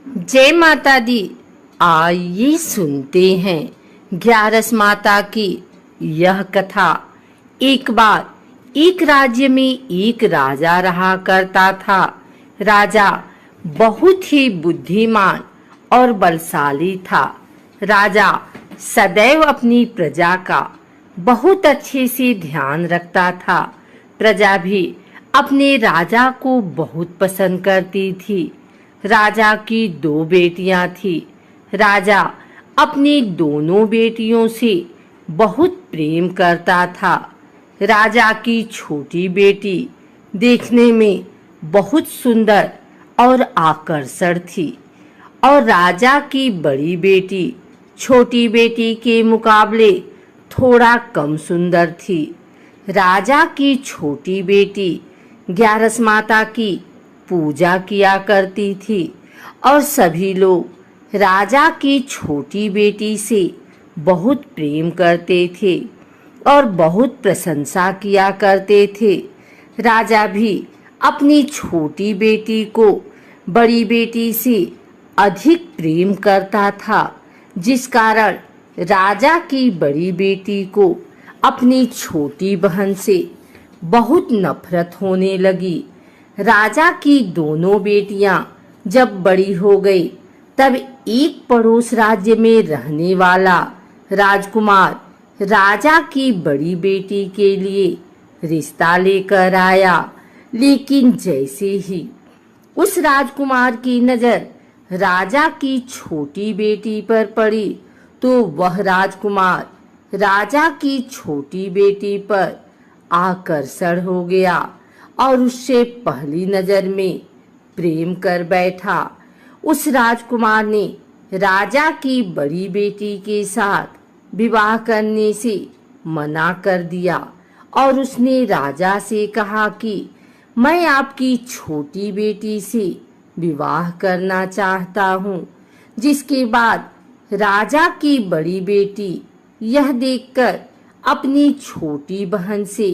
जय माता दी। आइए सुनते हैं ग्यारस माता की यह कथा। एक बार एक राज्य में एक राजा रहा करता था। राजा बहुत ही बुद्धिमान और बलशाली था। राजा सदैव अपनी प्रजा का बहुत अच्छे से ध्यान रखता था। प्रजा भी अपने राजा को बहुत पसंद करती थी। राजा की 2 बेटियां थी। राजा अपनी दोनों बेटियों से बहुत प्रेम करता था। राजा की छोटी बेटी देखने में बहुत सुंदर और आकर्षण थी और राजा की बड़ी बेटी छोटी बेटी के मुकाबले थोड़ा कम सुंदर थी। राजा की छोटी बेटी ग्यारस माता की पूजा किया करती थी और सभी लोग राजा की छोटी बेटी से बहुत प्रेम करते थे और बहुत प्रशंसा किया करते थे। राजा भी अपनी छोटी बेटी को बड़ी बेटी से अधिक प्रेम करता था, जिस कारण राजा की बड़ी बेटी को अपनी छोटी बहन से बहुत नफरत होने लगी। राजा की दोनों बेटियां जब बड़ी हो गई तब एक पड़ोस राज्य में रहने वाला राजकुमार राजा की बड़ी बेटी के लिए रिश्ता लेकर आया। लेकिन जैसे ही उस राजकुमार की नजर राजा की छोटी बेटी पर पड़ी तो वह राजकुमार राजा की छोटी बेटी पर आकर्षण हो गया और उससे पहली नजर में प्रेम कर बैठा। उस राजकुमार ने राजा की बड़ी बेटी के साथ विवाह करने से मना कर दिया और उसने राजा से कहा कि मैं आपकी छोटी बेटी से विवाह करना चाहता हूँ। जिसके बाद राजा की बड़ी बेटी यह देखकर अपनी छोटी बहन से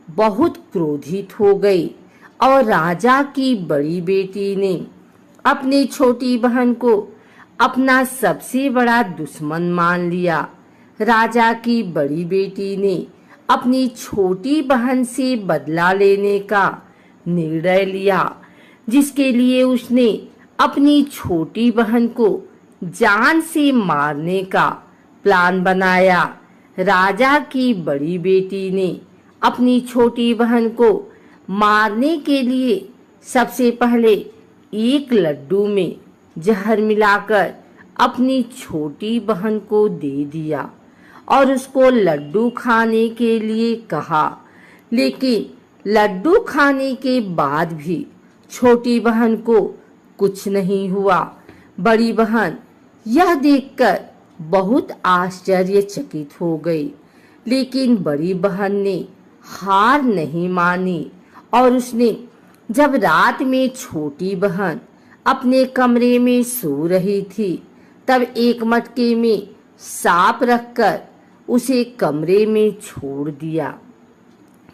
बहुत क्रोधित हो गई और राजा की बड़ी बेटी ने अपनी छोटी बहन को अपना सबसे बड़ा दुश्मन मान लिया। राजा की बड़ी बेटी ने अपनी छोटी बहन से बदला लेने का निर्णय लिया, जिसके लिए उसने अपनी छोटी बहन को जान से मारने का प्लान बनाया। राजा की बड़ी बेटी ने अपनी छोटी बहन को मारने के लिए सबसे पहले एक लड्डू में जहर मिलाकर अपनी छोटी बहन को दे दिया और उसको लड्डू खाने के लिए कहा। लेकिन लड्डू खाने के बाद भी छोटी बहन को कुछ नहीं हुआ। बड़ी बहन यह देखकर बहुत आश्चर्यचकित हो गई, लेकिन बड़ी बहन ने हार नहीं मानी और उसने जब रात में छोटी बहन अपने कमरे में सो रही थी तब एक मटके में सांप रखकर उसे कमरे में छोड़ दिया।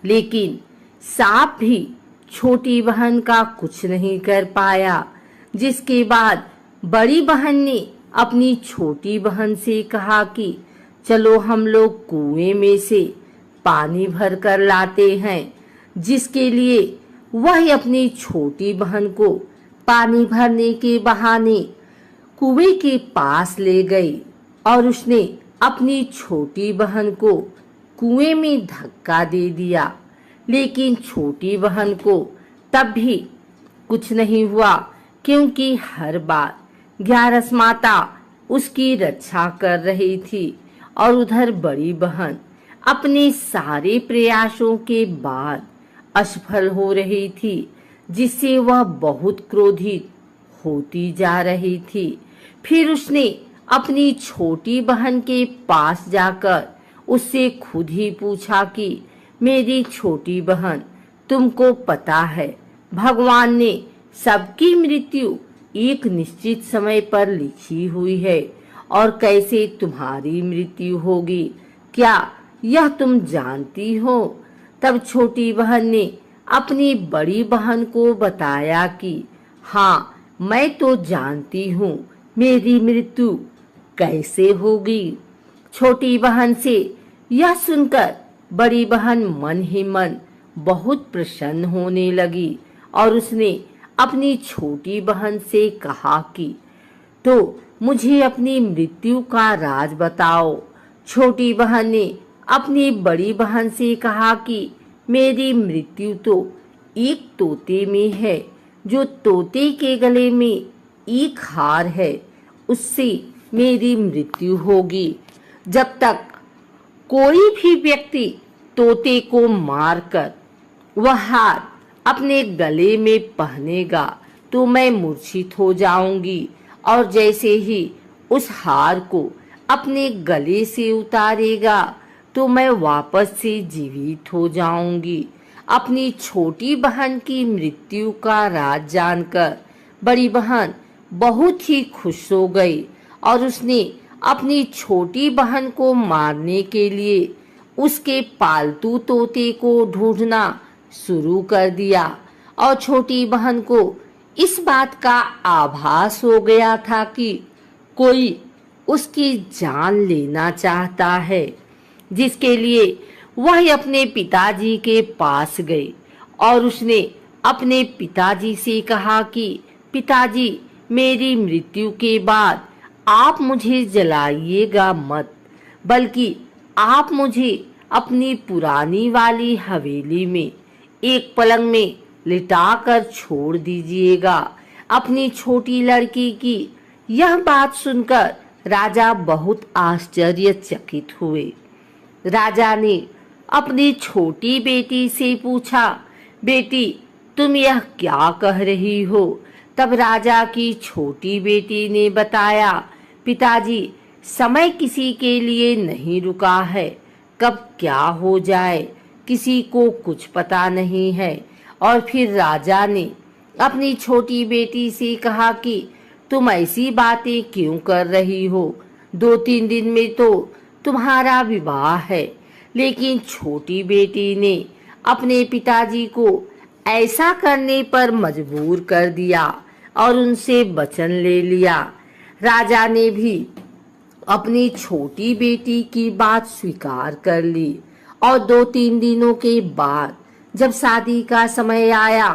लेकिन सांप भी छोटी बहन का कुछ नहीं कर पाया। जिसके बाद बड़ी बहन ने अपनी छोटी बहन से कहा कि चलो हम लोग कुएं में से पानी भर कर लाते हैं। जिसके लिए वह अपनी छोटी बहन को पानी भरने के बहाने कुएं के पास ले गई और उसने अपनी छोटी बहन को कुएं में धक्का दे दिया। लेकिन छोटी बहन को तब भी कुछ नहीं हुआ, क्योंकि हर बार ग्यारस माता उसकी रक्षा कर रही थी और उधर बड़ी बहन अपने सारे प्रयासों के बाद असफल हो रही थी, जिससे वह बहुत क्रोधित होती जा रही थी। फिर उसने अपनी छोटी बहन के पास जाकर उससे खुद ही पूछा कि मेरी छोटी बहन, तुमको पता है भगवान ने सबकी मृत्यु एक निश्चित समय पर लिखी हुई है और कैसे तुम्हारी मृत्यु होगी, क्या यह तुम जानती हो? तब छोटी बहन ने अपनी बड़ी बहन को बताया कि हाँ, मैं तो जानती हूँ मेरी मृत्यु कैसे होगी। छोटी बहन से यह सुनकर बड़ी बहन मन ही मन बहुत प्रसन्न होने लगी और उसने अपनी छोटी बहन से कहा कि तो मुझे अपनी मृत्यु का राज बताओ। छोटी बहन ने अपनी बड़ी बहन से कहा कि मेरी मृत्यु तो एक तोते में है, जो तोते के गले में एक हार है, उससे मेरी मृत्यु होगी। जब तक कोई भी व्यक्ति तोते को मारकर वह हार अपने गले में पहनेगा तो मैं मूर्छित हो जाऊंगी, और जैसे ही उस हार को अपने गले से उतारेगा तो मैं वापस से जीवित हो जाऊंगी। अपनी छोटी बहन की मृत्यु का राज जानकर बड़ी बहन बहुत ही खुश हो गई और उसने अपनी छोटी बहन को मारने के लिए उसके पालतू तोते को ढूंढना शुरू कर दिया। और छोटी बहन को इस बात का आभास हो गया था कि कोई उसकी जान लेना चाहता है, जिसके लिए वह अपने पिताजी के पास गई और उसने अपने पिताजी से कहा कि पिताजी, मेरी मृत्यु के बाद आप मुझे जलाइएगा मत, बल्कि आप मुझे अपनी पुरानी वाली हवेली में एक पलंग में लिटाकर छोड़ दीजिएगा। अपनी छोटी लड़की की यह बात सुनकर राजा बहुत आश्चर्यचकित हुए। राजा ने अपनी छोटी बेटी से पूछा, बेटी, तुम यह क्या कह रही हो? तब राजा की छोटी बेटी ने बताया, पिताजी, समय किसी के लिए नहीं रुका है, कब क्या हो जाए किसी को कुछ पता नहीं है। और फिर राजा ने अपनी छोटी बेटी से कहा कि तुम ऐसी बातें क्यों कर रही हो? 2-3 दिन में तो तुम्हारा विवाह है। लेकिन छोटी बेटी ने अपने पिताजी को ऐसा करने पर मजबूर कर दिया और उनसे वचन ले लिया। राजा ने भी अपनी छोटी बेटी की बात स्वीकार कर ली और 2-3 दिनों के बाद जब शादी का समय आया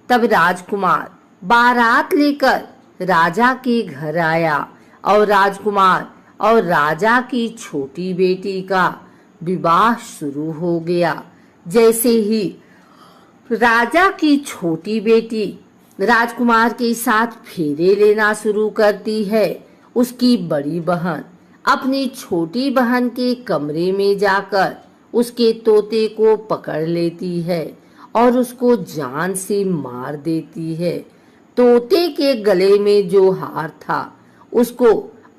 तब राजकुमार बारात लेकर राजा के घर आया और राजकुमार और राजा की छोटी बेटी का विवाह शुरू हो गया। जैसे ही राजा की छोटी बेटी राजकुमार के साथ फेरे लेना शुरू करती है, उसकी बड़ी बहन अपनी छोटी बहन के कमरे में जाकर उसके तोते को पकड़ लेती है और उसको जान से मार देती है। तोते के गले में जो हार था उसको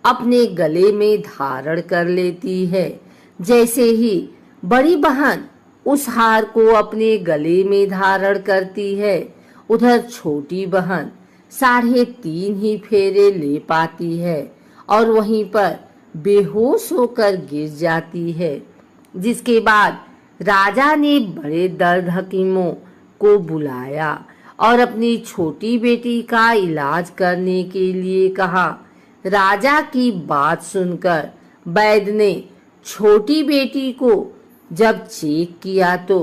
अपने गले में धारण कर लेती है। जैसे ही बड़ी बहन उस हार को अपने गले में धारण करती है, उधर छोटी बहन 3.5 ही फेरे ले पाती है और वहीं पर बेहोश होकर गिर जाती है। जिसके बाद राजा ने बड़े दर्द हकीमों को बुलाया और अपनी छोटी बेटी का इलाज करने के लिए कहा। राजा की बात सुनकर वैद्य ने छोटी बेटी को जब चेक किया तो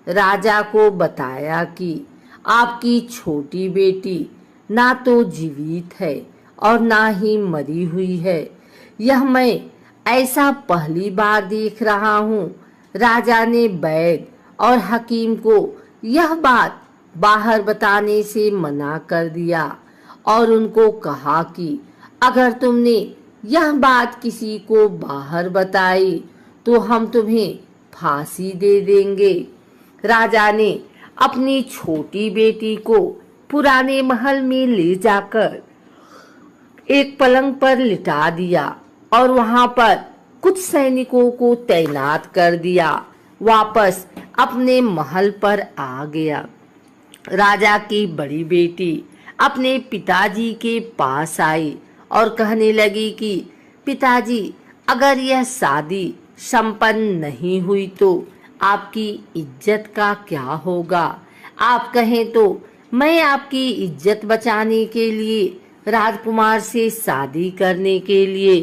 राजा को बताया कि आपकी छोटी बेटी ना तो जीवित है और ना ही मरी हुई है। यह मैं ऐसा पहली बार देख रहा हूँ। राजा ने वैद्य और हकीम को यह बात बाहर बताने से मना कर दिया और उनको कहा कि अगर तुमने यह बात किसी को बाहर बताई तो हम तुम्हें फांसी दे देंगे। राजा ने अपनी छोटी बेटी को पुराने महल में ले जाकर एक पलंग पर लिटा दिया और वहां पर कुछ सैनिकों को तैनात कर दिया। वापस अपने महल पर आ गया। राजा की बड़ी बेटी अपने पिताजी के पास आई और कहने लगी कि पिताजी, अगर यह शादी संपन्न नहीं हुई तो आपकी इज्जत का क्या होगा? आप कहें तो मैं आपकी इज्जत बचाने के लिए राजकुमार से शादी करने के लिए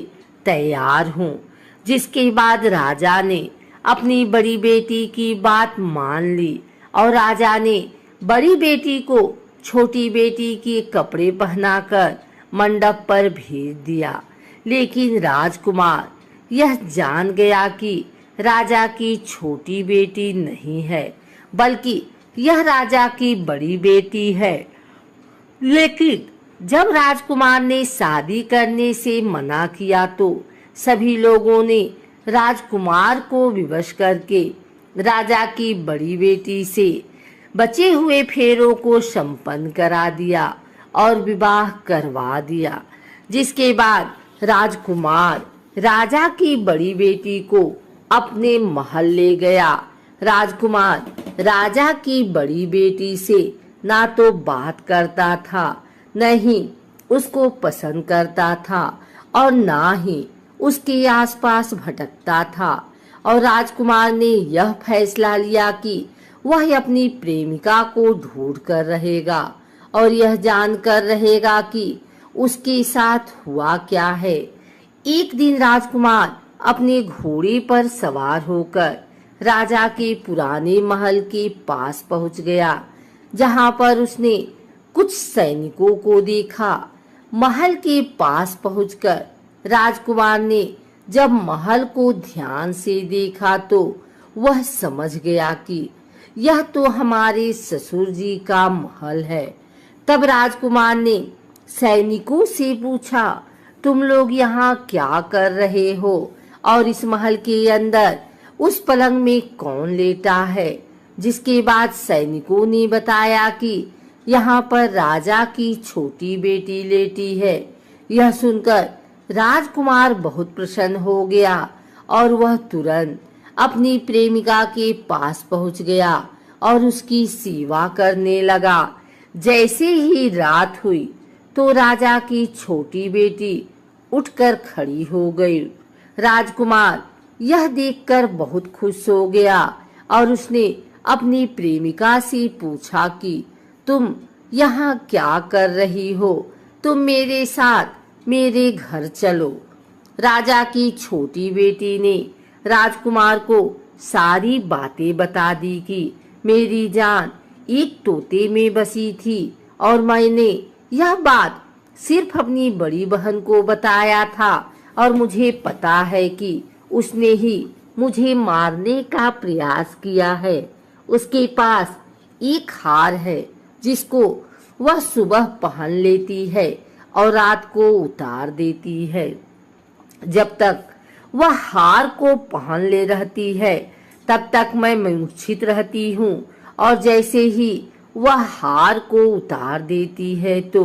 तैयार हूँ। जिसके बाद राजा ने अपनी बड़ी बेटी की बात मान ली और राजा ने बड़ी बेटी को छोटी बेटी के कपड़े पहनाकर मंडप पर भेज दिया। लेकिन राजकुमार यह जान गया कि राजा की छोटी बेटी नहीं है, बल्कि यह राजा की बड़ी बेटी है। लेकिन जब राजकुमार ने शादी करने से मना किया तो सभी लोगों ने राजकुमार को विवश करके राजा की बड़ी बेटी से बचे हुए फेरों को संपन्न करा दिया और विवाह करवा दिया। जिसके बाद राजकुमार राजा की बड़ी बेटी को अपने महल ले गया। राजकुमार राजा की बड़ी बेटी से ना तो बात करता था, न ही उसको पसंद करता था और ना ही उसके आसपास भटकता था। और राजकुमार ने यह फैसला लिया कि वह अपनी प्रेमिका को ढूंढ कर रहेगा और यह जानकर रहेगा कि उसके साथ हुआ क्या है। एक दिन राजकुमार अपने घोड़े पर सवार होकर राजा के पुराने महल के पास पहुंच गया, जहां पर उसने कुछ सैनिकों को देखा। महल के पास पहुंचकर राजकुमार ने जब महल को ध्यान से देखा तो वह समझ गया कि यह तो हमारे ससुर जी का महल है। तब राजकुमार ने सैनिकों से पूछा, तुम लोग यहाँ क्या कर रहे हो और इस महल के अंदर उस पलंग में कौन लेटा है? जिसके बाद सैनिकों ने बताया कि यहाँ पर राजा की छोटी बेटी लेटी है। यह सुनकर राजकुमार बहुत प्रसन्न हो गया और वह तुरंत अपनी प्रेमिका के पास पहुंच गया और उसकी सेवा करने लगा। जैसे ही रात हुई तो राजा की छोटी बेटी उठकर खड़ी हो गई। राजकुमार यह देखकर बहुत खुश हो गया और उसने अपनी प्रेमिका से पूछा कि तुम यहाँ क्या कर रही हो? तुम मेरे साथ मेरे घर चलो। राजा की छोटी बेटी ने राजकुमार को सारी बातें बता दी कि मेरी जान एक तोते में बसी थी और मैंने यह बात सिर्फ अपनी बड़ी बहन को बताया था और मुझे पता है कि उसने ही मुझे मारने का प्रयास किया है। उसके पास एक हार है जिसको वह सुबह पहन लेती है और रात को उतार देती है। जब तक वह हार को पहन ले रहती है तब तक मैं मूर्छित रहती हूँ और जैसे ही वह हार को उतार देती है तो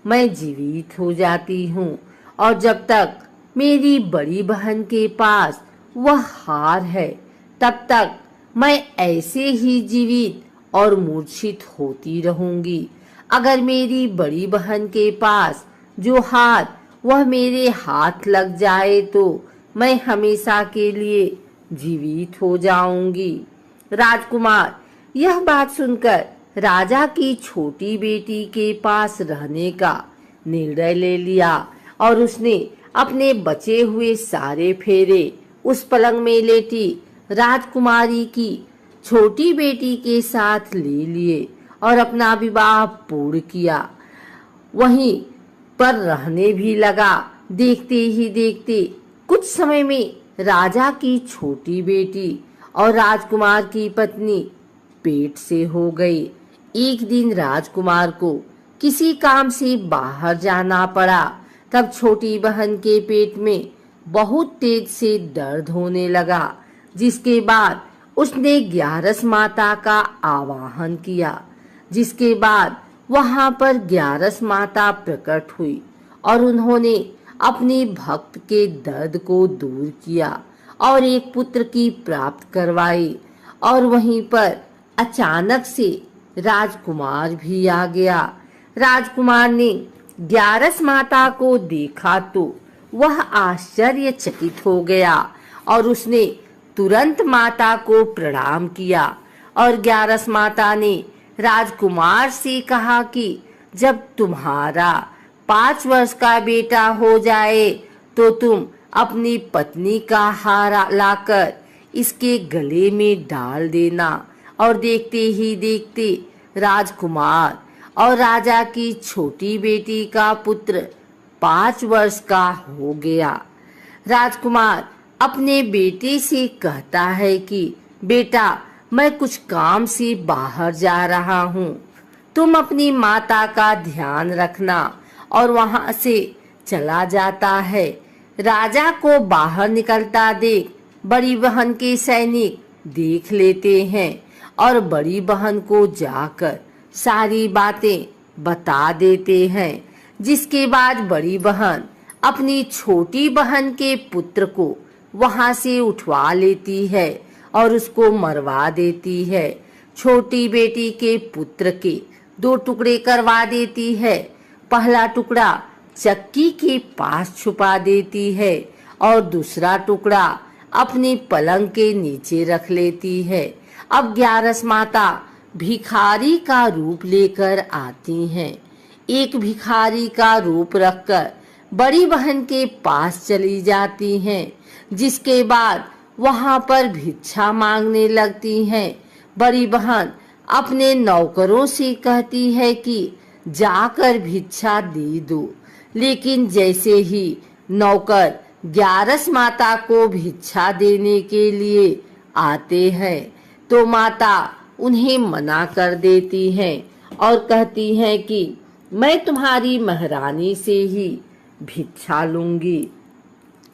मैं जीवित हो जाती हूँ। और जब तक मेरी बड़ी बहन के पास वह हार है तब तक मैं ऐसे ही जीवित और मूर्छित होती रहूंगी। अगर मेरी बड़ी बहन के पास जो हार वह मेरे हाथ लग जाए तो मैं हमेशा के लिए जीवित हो जाऊंगी। राजकुमार यह बात सुनकर राजा की छोटी बेटी के पास रहने का निर्णय ले लिया और उसने अपने बचे हुए सारे फेरे उस पलंग में लेटी राजकुमारी की छोटी बेटी के साथ ले लिए और अपना विवाह पूर्ण किया। वहीं पर रहने भी लगा। देखते ही देखते कुछ समय में राजा की छोटी बेटी और राजकुमार की पत्नी पेट से हो गई। एक दिन राजकुमार को किसी काम से बाहर जाना पड़ा। तब छोटी बहन के पेट में बहुत तेज से दर्द होने लगा, जिसके बाद उसने ग्यारस माता का आवाहन किया। जिसके बाद वहां पर ग्यारस माता प्रकट हुई और उन्होंने अपने भक्त के दर्द को दूर किया और एक पुत्र की प्राप्त करवाई। और वहीं पर अचानक से राजकुमार भी आ गया। राजकुमार ने ग्यारस माता को देखा तो वह आश्चर्यचकित हो गया और उसने तुरंत माता को प्रणाम किया और ग्यारस माता ने राजकुमार से कहा कि जब तुम्हारा 5 वर्ष का बेटा हो जाए तो तुम अपनी पत्नी का हार लाकर इसके गले में डाल देना। और देखते ही देखते राजकुमार और राजा की छोटी बेटी का पुत्र 5 वर्ष का हो गया। राजकुमार अपने बेटे से कहता है कि बेटा, मैं कुछ काम से बाहर जा रहा हूँ, तुम अपनी माता का ध्यान रखना। और वहां से चला जाता है। राजा को बाहर निकलता देख बड़ी बहन के सैनिक देख लेते हैं और बड़ी बहन को जाकर सारी बातें बता देते हैं। जिसके बाद बड़ी बहन अपनी छोटी बहन के पुत्र को वहां से उठवा लेती है और उसको मरवा देती है। छोटी बेटी के पुत्र के 2 टुकड़े करवा देती है। पहला टुकड़ा चक्की के पास छुपा देती है और दूसरा टुकड़ा अपनी पलंग के नीचे रख लेती है। अब 11 माता भिखारी का रूप लेकर आती हैं। एक भिखारी का रूप रखकर बड़ी बहन के पास चली जाती हैं। जिसके बाद वहां पर भिक्षा मांगने लगती हैं। बड़ी बहन अपने नौकरों से कहती है कि जाकर भिक्षा दे दो। लेकिन जैसे ही नौकर 11 माता को भिक्षा देने के लिए आते हैं तो माता उन्हें मना कर देती हैं और कहती हैं कि मैं तुम्हारी महारानी से ही भिक्षा लूंगी।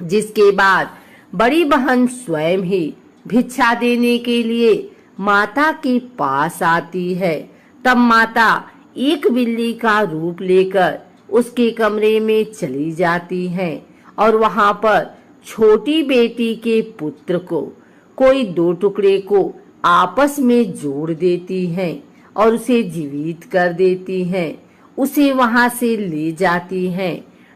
जिसके बाद बड़ी बहन स्वयं ही भिक्षा देने के लिए माता के पास आती है। तब माता एक बिल्ली का रूप लेकर उसके कमरे में चली जाती है और वहां पर छोटी बेटी के पुत्र को कोई 2 टुकड़े को आपस में जोड़ देती है और उसे जीवित कर देती है। उसे वहां से ले जाती है।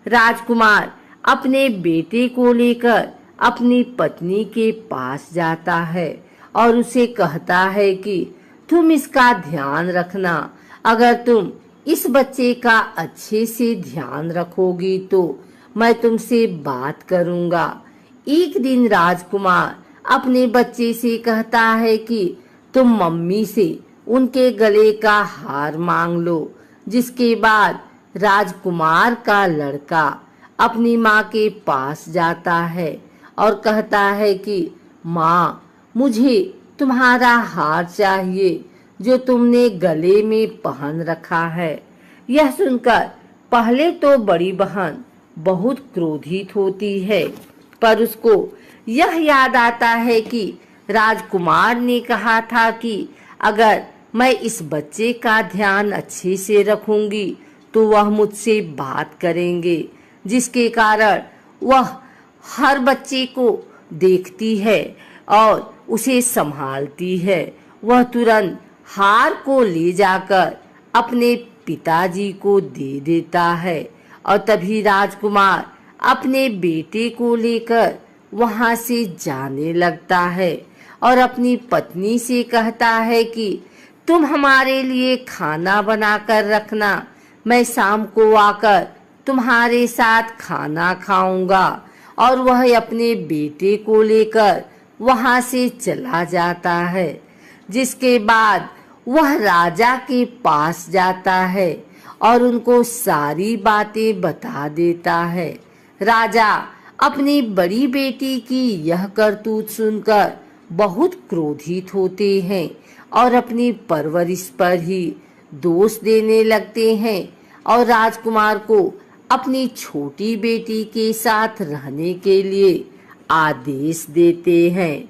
राजकुमार अपने बेटे को लेकर अपनी पत्नी के पास जाता है और उसे कहता है कि तुम इसका ध्यान रखना। अगर तुम इस बच्चे का अच्छे से ध्यान रखोगी तो मैं तुमसे बात करूंगा। एक दिन राजकुमार अपने बच्चे से कहता है कि तुम मम्मी से उनके गले का हार मांग लो। जिसके बाद राजकुमार का लड़का अपनी माँ के पास जाता है और कहता है कि माँ, मुझे तुम्हारा हार चाहिए जो तुमने गले में पहन रखा है। यह सुनकर पहले तो बड़ी बहन बहुत क्रोधित होती है, पर उसको यह याद आता है कि राजकुमार ने कहा था कि अगर मैं इस बच्चे का ध्यान अच्छे से रखूंगी तो वह मुझसे बात करेंगे। जिसके कारण वह हर बच्चे को देखती है और उसे संभालती है। वह तुरंत हार को ले जाकर अपने पिताजी को दे देता है और तभी राजकुमार अपने बेटे को लेकर वहां से जाने लगता है और अपनी पत्नी से कहता है कि तुम हमारे लिए खाना बनाकर रखना, मैं शाम को आकर तुम्हारे साथ खाना खाऊंगा। और वह अपने बेटे को लेकर वहां से चला जाता है। जिसके बाद वह राजा के पास जाता है और उनको सारी बातें बता देता है। राजा अपनी बड़ी बेटी की यह करतूत सुनकर बहुत क्रोधित होते हैं और अपनी परवरिश पर ही दोष देने लगते हैं और राजकुमार को अपनी छोटी बेटी के साथ रहने के लिए आदेश देते हैं।